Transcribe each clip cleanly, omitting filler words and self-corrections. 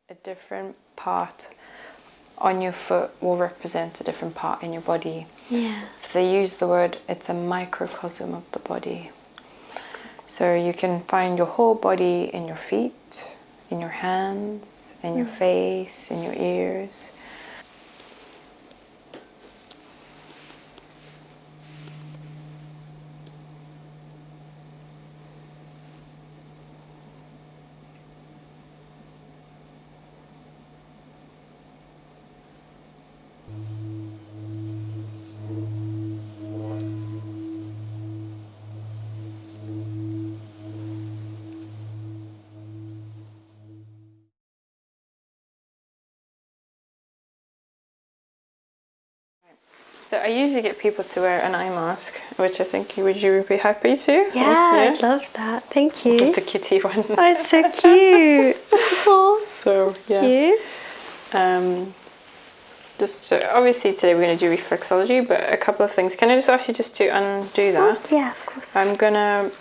a different part on your foot will represent a different part in your body. Yeah. So they use the word, it's a microcosm of the body. So you can find your whole body in your feet, in your hands, in your face, in your ears. So I usually get people to wear an eye mask, which I think would you be happy to? Yeah, I'd love that. Thank you. It's a kitty one. Oh, it's so cute. Oh, so yeah. Cute. So obviously today we're going to do reflexology, but a couple of things. Can I just ask you just to undo that? Oh, yeah, of course. I'm gonna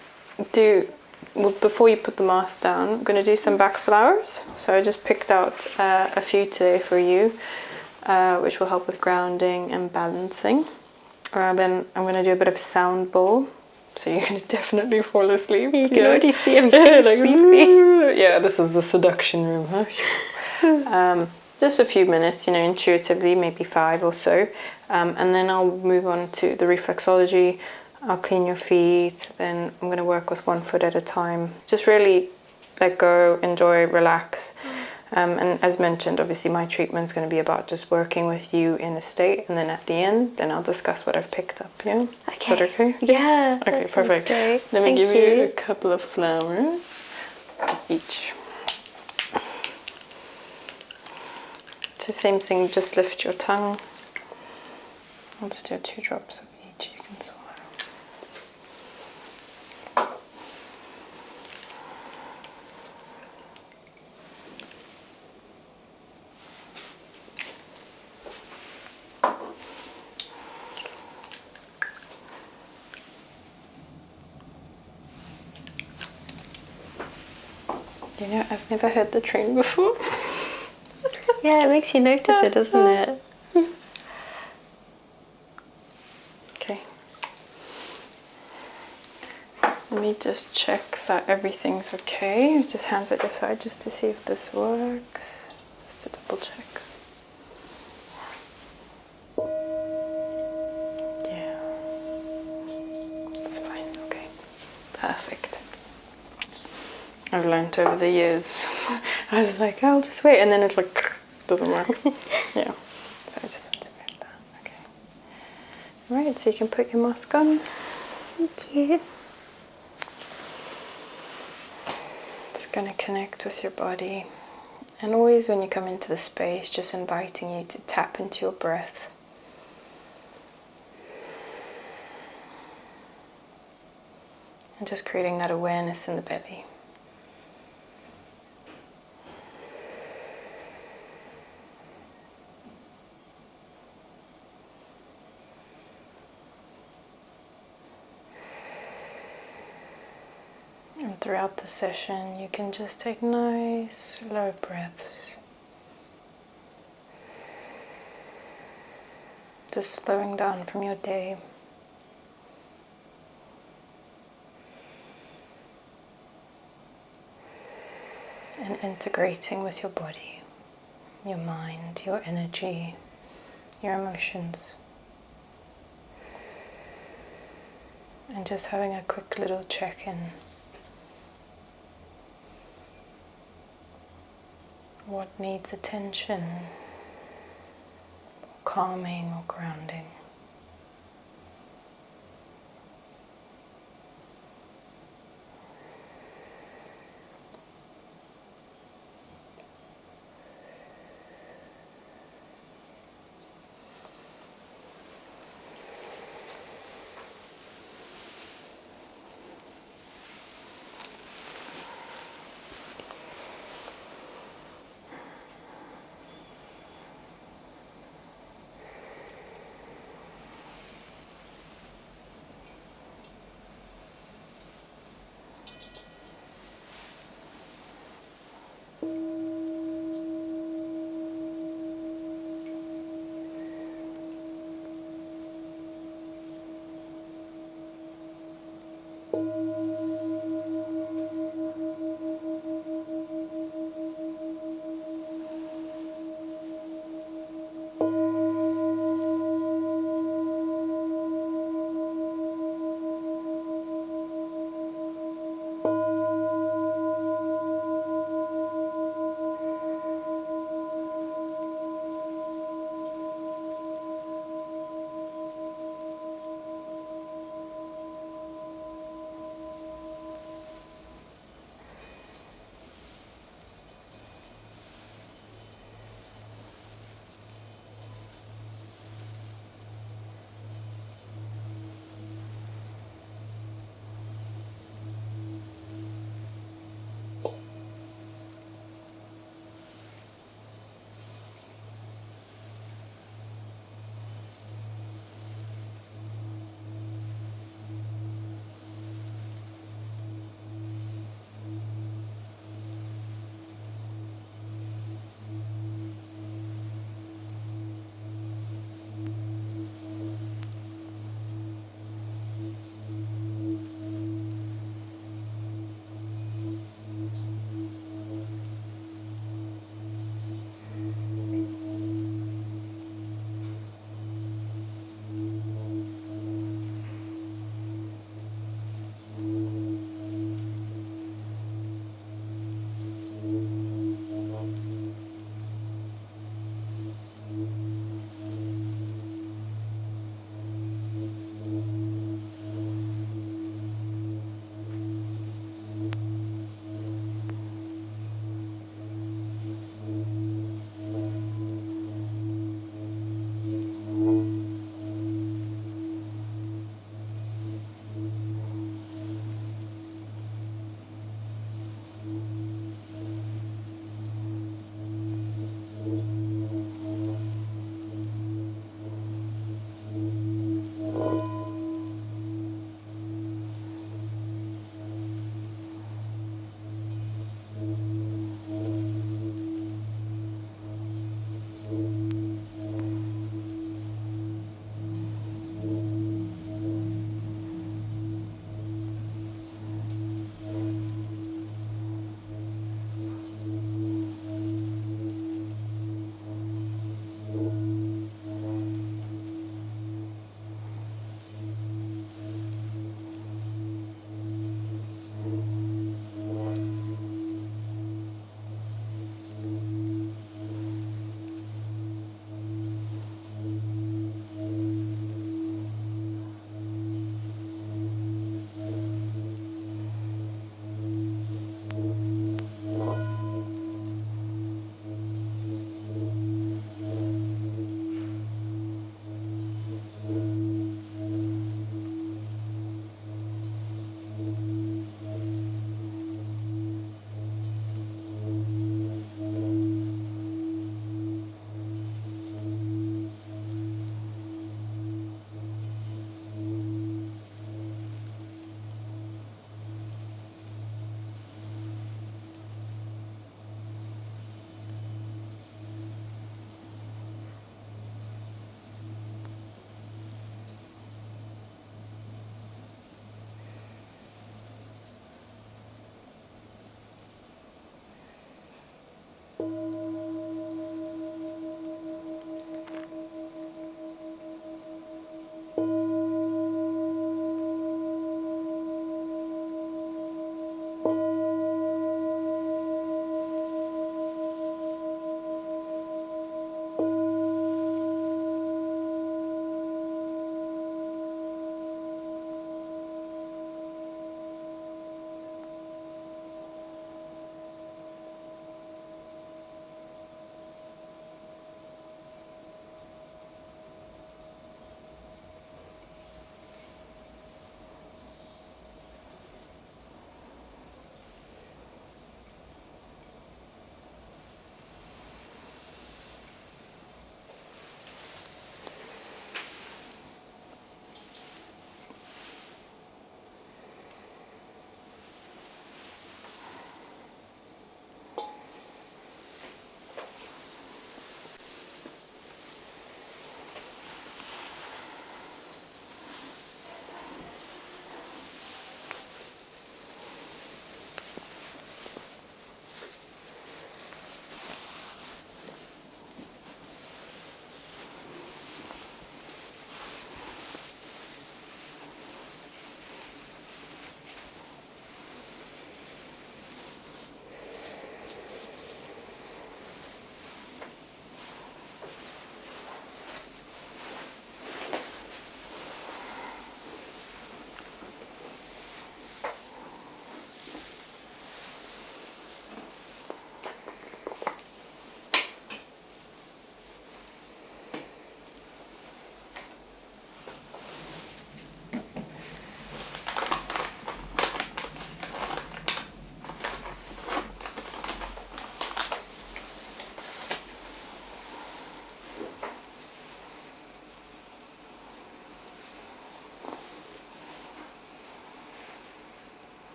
do, well, before you put the mask down, I'm gonna do some back flowers. So I just picked out a few today for you, which will help with grounding and balancing. Then I'm gonna do a bit of sound bowl. So you're gonna definitely fall asleep. You can already see him getting like, sleepy. Yeah, this is the seduction room, huh? Just a few minutes, you know, intuitively, maybe 5 or so. And then I'll move on to the reflexology. I'll clean your feet. Then I'm going to work with one foot at a time. Just really let go, enjoy, relax. And as mentioned, obviously my treatment's going to be about just working with you in a state. And then at the end, then I'll discuss what I've picked up, yeah? Okay. Is that okay? Yeah. Okay, perfect. Great. Let me Thank give you a couple of flowers each. So same thing, just lift your tongue. I'll just do 2 drops of each you can swallow. You know, I've never heard the train before. Yeah, it makes you notice it, doesn't it? Okay. Let me just check that everything's okay. Just hands at your side just to see if this works. Just to double check. Yeah. That's fine. Okay. Perfect. I've learned over the years. I was like, I'll just wait, and then it's like, doesn't work. Yeah. So I just want to move that. Okay. Right, so you can put your mask on. Thank you. Just going to connect with your body. And always when you come into the space, just inviting you to tap into your breath. And just creating that awareness in the belly. And throughout the session, you can just take nice, slow breaths. Just slowing down from your day. And integrating with your body, your mind, your energy, your emotions. And just having a quick little check-in. What needs attention, or calming or grounding.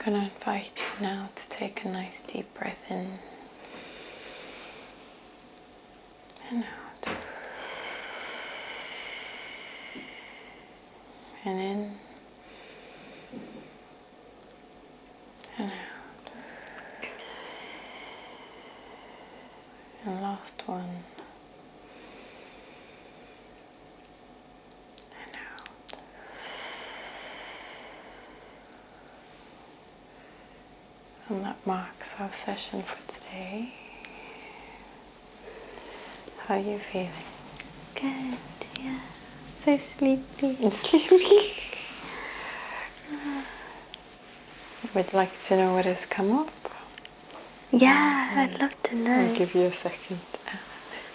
going to invite you now to take a nice deep breath in and out. And in and out. And last one. And out. And that marks our session for today. How are you feeling? Good, yeah. So sleepy. And sleepy. Would you like to know what has come up? Yeah, I'd love to know. I'll give you a second.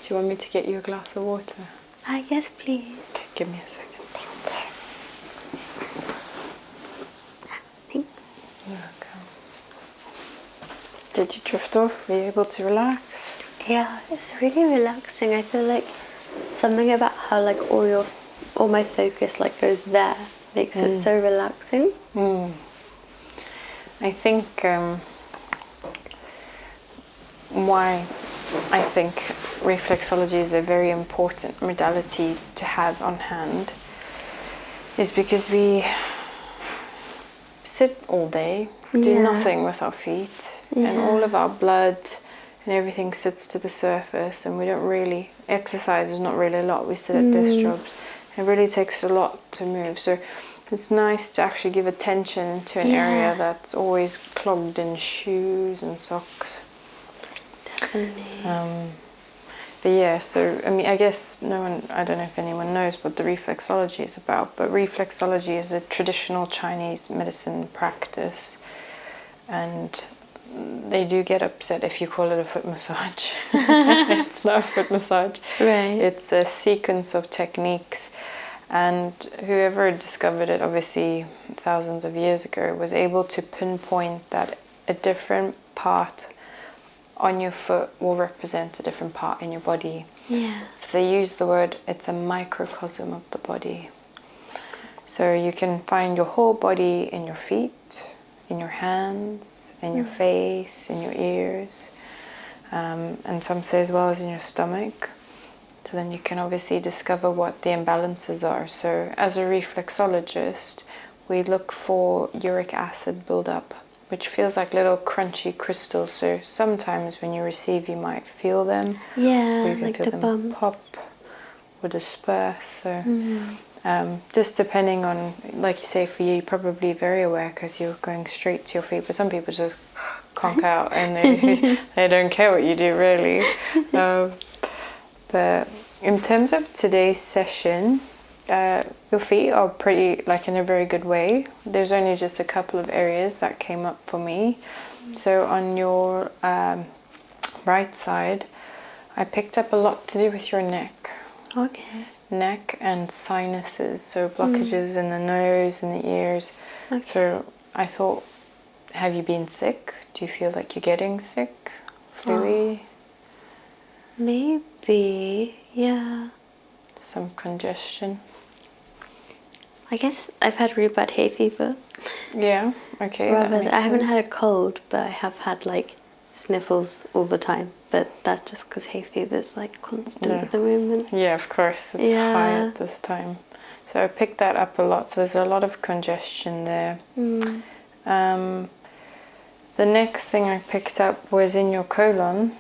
Do you want me to get you a glass of water? Yes, please. Okay, give me a second. Thanks. You're welcome. Did you drift off? Were you able to relax? Yeah, it's really relaxing. I feel like something about how like all my focus like goes there makes it so relaxing. I think why I think reflexology is a very important modality to have on hand is because we sit all day, do nothing with our feet, and all of our blood and everything sits to the surface, and we don't really exercise is not really a lot. We sit at desk jobs. It really takes a lot to move, so it's nice to actually give attention to an area that's always clogged in shoes and socks. Definitely. But yeah, so I mean, I guess I don't know if anyone knows what the reflexology is about, but reflexology is a traditional Chinese medicine practice, and they do get upset if you call it a foot massage. It's not a foot massage. Right. It's a sequence of techniques, and whoever discovered it, obviously thousands of years ago, was able to pinpoint that a different part on your foot will represent a different part in your body. Yeah. So they use the word, it's a microcosm of the body. So you can find your whole body in your feet, in your hands, in your face, in your ears, and some say as well as in your stomach. So then you can obviously discover what the imbalances are. So as a reflexologist, we look for uric acid buildup, which feels like little crunchy crystals. So sometimes when you receive, you might feel them. Yeah, Or you can like feel the them bumps. pop or disperse. So just depending on, like you say, for you, you're probably very aware because you're going straight to your feet. But some people just conk out and they don't care what you do, really. But in terms of today's session, your feet are pretty, like, in a very good way. There's only just a couple of areas that came up for me. So on your right side, I picked up a lot to do with your neck. Okay. Neck and sinuses, so blockages in the nose and the ears. Okay. So I thought, have you been sick? Do you feel like you're getting sick? Flu-y? Maybe, yeah. Some congestion? I guess I've had really bad hay fever. Yeah, okay. I haven't had a cold, but I have had like sniffles all the time. But that's just because hay fever is like constant at the moment. Yeah, of course, it's high at this time. So I picked that up a lot. So there's a lot of congestion there. The next thing I picked up was in your colon.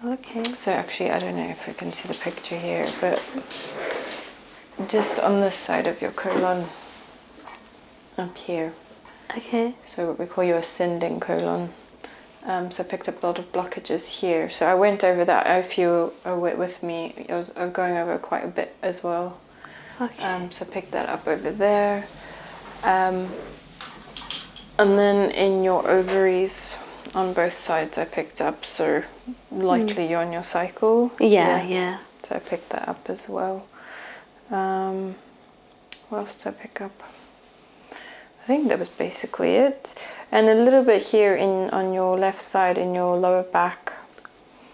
Okay. So actually, I don't know if you can see the picture here, but just on this side of your colon, up here. Okay. So what we call your ascending colon. So I picked up a lot of blockages here. So I went over that. If you are with me, I was going over quite a bit as well. Okay. So I picked that up over there. And then in your ovaries, on both sides, I picked up. So likely you're on your cycle. Yeah. So I picked that up as well. What else did I pick up? I think that was basically it. And a little bit here on your left side in your lower back.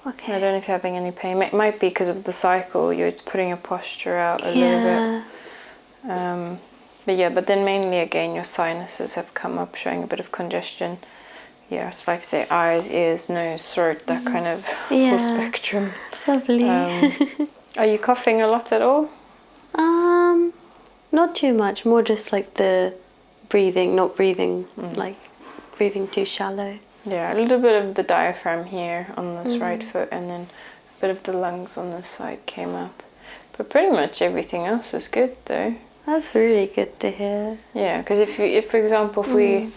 Okay. I don't know if you're having any pain. It might be because of the cycle. You're putting your posture out a little bit. but then mainly again your sinuses have come up, showing a bit of congestion. Yeah, it's like say eyes, ears, nose, throat, that kind of full spectrum. Lovely. Are you coughing a lot at all? Not too much. More just like the breathing, not breathing, like breathing too shallow. Yeah, a little bit of the diaphragm here on this right foot, and then a bit of the lungs on this side came up. But pretty much everything else is good though. That's really good to hear. Yeah, because if for example, if we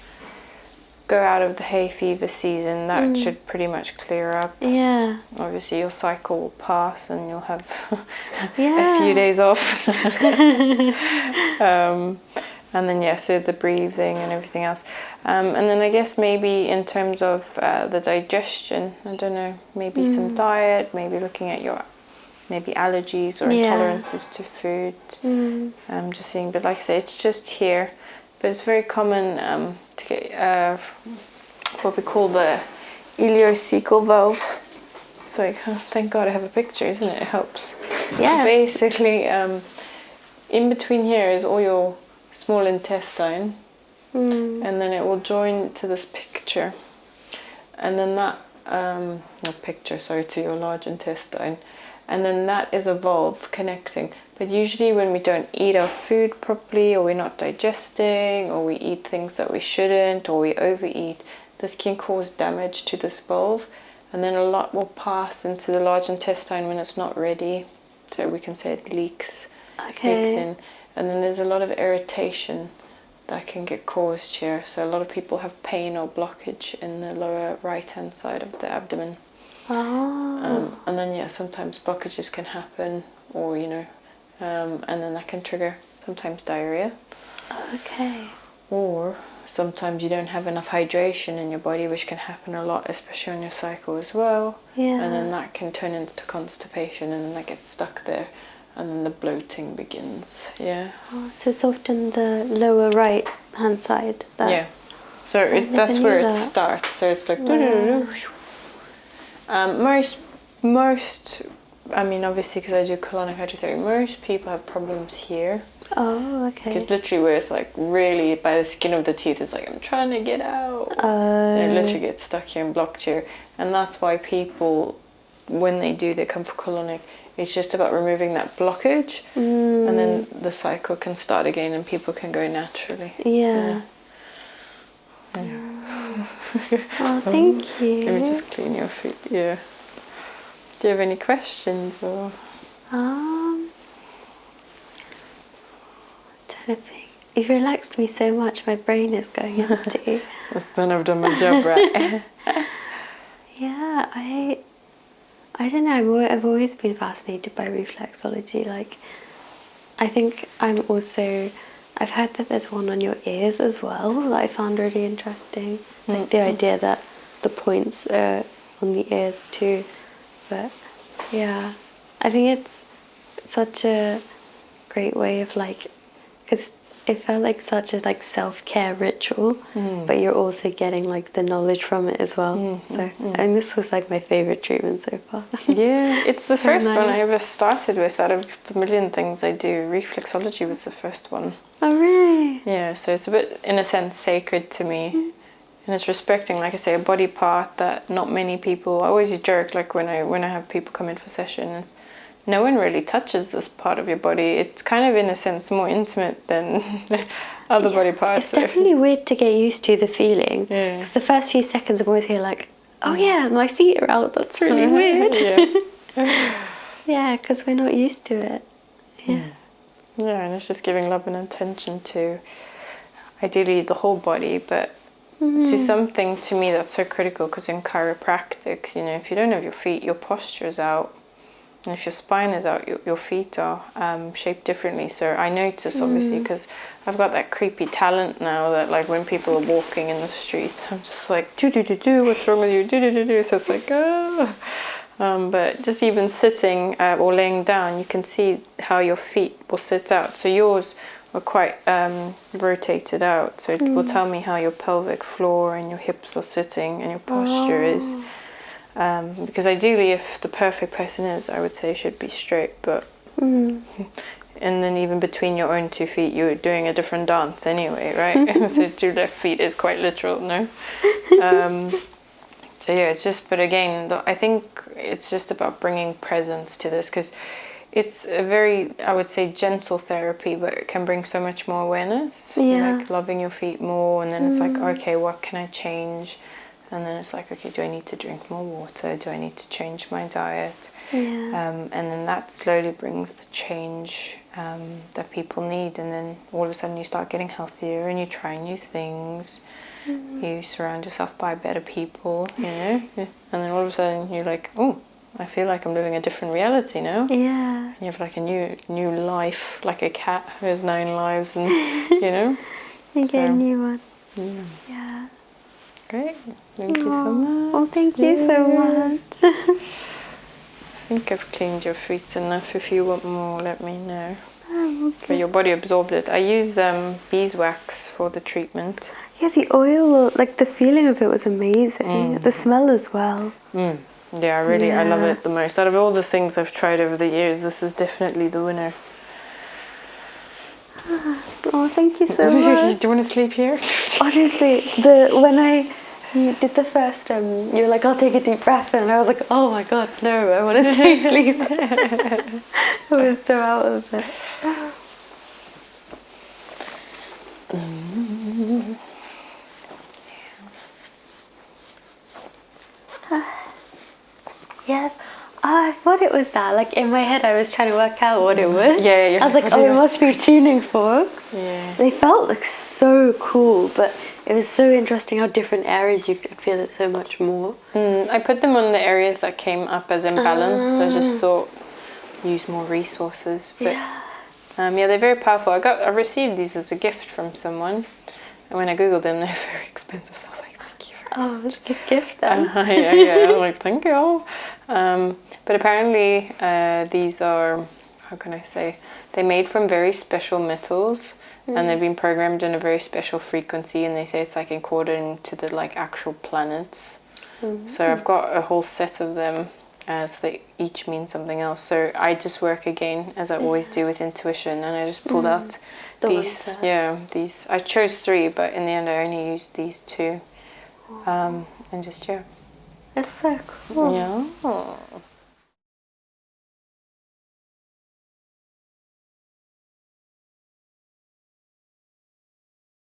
go out of the hay fever season, that should pretty much clear up. Yeah. Obviously your cycle will pass and you'll have Yeah. a few days off. And then so the breathing and everything else. And then I guess maybe in terms of the digestion, I don't know, maybe some diet, maybe looking at your maybe allergies or intolerances to food. Just seeing, but like I say, it's just here. But it's very common to get what we call the ileocecal valve. Like, thank God I have a picture, isn't it? It helps. Yeah. Basically, in between here is all your small intestine, and then it will join to this picture, and then that to your large intestine, and then that is a valve connecting. But usually when we don't eat our food properly, or we're not digesting, or we eat things that we shouldn't, or we overeat, this can cause damage to this valve, and then a lot will pass into the large intestine when it's not ready. So we can say it leaks in, and then there's a lot of irritation that can get caused here. So a lot of people have pain or blockage in the lower right hand side of the abdomen. And then sometimes blockages can happen, or and then that can trigger sometimes diarrhea. Okay. Or sometimes you don't have enough hydration in your body, which can happen a lot, especially on your cycle as well. Yeah. And then that can turn into constipation, and then that gets stuck there, and then the bloating begins. Yeah. So it's often the lower right hand side. So that's where it starts. So it's like most. I mean, obviously, because I do colonic hydrotherapy, most people have problems here. Oh, okay. Because literally where it's like really by the skin of the teeth, it's like I'm trying to get out. And it literally gets stuck here and blocked here. And that's why people, when they come for colonic, it's just about removing that blockage, and then the cycle can start again and people can go naturally. Yeah. Oh, thank you. Let me just clean your feet. Yeah. Do you have any questions or? I'm trying to think. You've relaxed me so much, my brain is going empty. Then I've done my job right. Yeah, I don't know. I've always been fascinated by reflexology. Like, I think I've heard that there's one on your ears as well that I found really interesting. Like the idea that the points are on the ears too. But yeah, I think it's such a great way of because it felt like such a self-care ritual, but you're also getting the knowledge from it as well. And this was my favorite treatment so far. Yeah, it's the So first one nice. I ever started with. Out of the million things I do, reflexology was the first one. Oh really? Yeah, so it's a bit, in a sense, sacred to me. And it's respecting, like I say, a body part that not many people. I always joke, when I have people come in for sessions, no one really touches this part of your body. It's kind of, in a sense, more intimate than other body parts. It's definitely weird to get used to the feeling. Yeah. Because the first few seconds I'm always here oh yeah, my feet are out. That's really weird. Yeah, because we're not used to it. Yeah. Yeah, and it's just giving love and attention to, ideally, the whole body, but to something, to me, that's so critical, because in chiropractics, if you don't have your feet, your posture's out. And if your spine is out, your feet are shaped differently. So I notice, obviously, because I've got that creepy talent now that, when people are walking in the streets, I'm just like, do, what's wrong with you? Do. So it's like, oh. But just even sitting or laying down, you can see how your feet will sit out. So yours are quite rotated out. So it will tell me how your pelvic floor and your hips are sitting and your posture is. Because ideally, if the perfect person is, I would say should be straight, but and then even between your own 2 feet, you're doing a different dance anyway, right? So 2 left feet is quite literal, no? So yeah, it's just, but again, I think it's just about bringing presence to this, because it's a very, I would say, gentle therapy, but it can bring so much more awareness. Yeah. Like loving your feet more, and then it's like, okay, what can I change? And then it's like, okay, do I need to drink more water? Do I need to change my diet? Yeah. And then that slowly brings the change that people need. And then all of a sudden you start getting healthier and you try new things. You surround yourself by better people, you know? And then all of a sudden you're like, oh, I feel like I'm living a different reality now. Yeah. And you have like a new life, like a cat who has 9 lives, and you know? You get a new one. Yeah. Yeah. Great. Thank you so much. Oh, thank you so much. I think I've cleaned your feet enough. If you want more, let me know. Oh, okay. But your body absorbed it. I use beeswax for the treatment. Yeah, the oil, like the feeling of it was amazing. The smell as well. Yeah, I love it the most. Out of all the things I've tried over the years, this is definitely the winner. Oh, thank you so much. Do you want to sleep here? Honestly, when you did the first, you were like, I'll take a deep breath, and I was like, oh my god, no, I want to stay asleep. I was so out of it. Yeah. Oh, I thought it was that. Like in my head, I was trying to work out what it was. Yeah. I was like, oh, it must be tuning forks. Yeah. They felt like so cool, but it was so interesting how different areas you could feel it so much more. I put them on the areas that came up as imbalanced. I just thought use more resources. But they're very powerful. I received these as a gift from someone, and when I googled them, they're very expensive. So I was like, thank you very much. Oh, it's a good gift then. Yeah, I'm like, thank you. But apparently these are, how can I say, they're made from very special metals, and they've been programmed in a very special frequency, and they say it's like according to the like actual planets. So I've got a whole set of them, so they each mean something else. So I just work again, as I always do, with intuition, and I just pulled out these. These. I chose 3, but in the end I only used these 2. And just It's so cool. Yeah.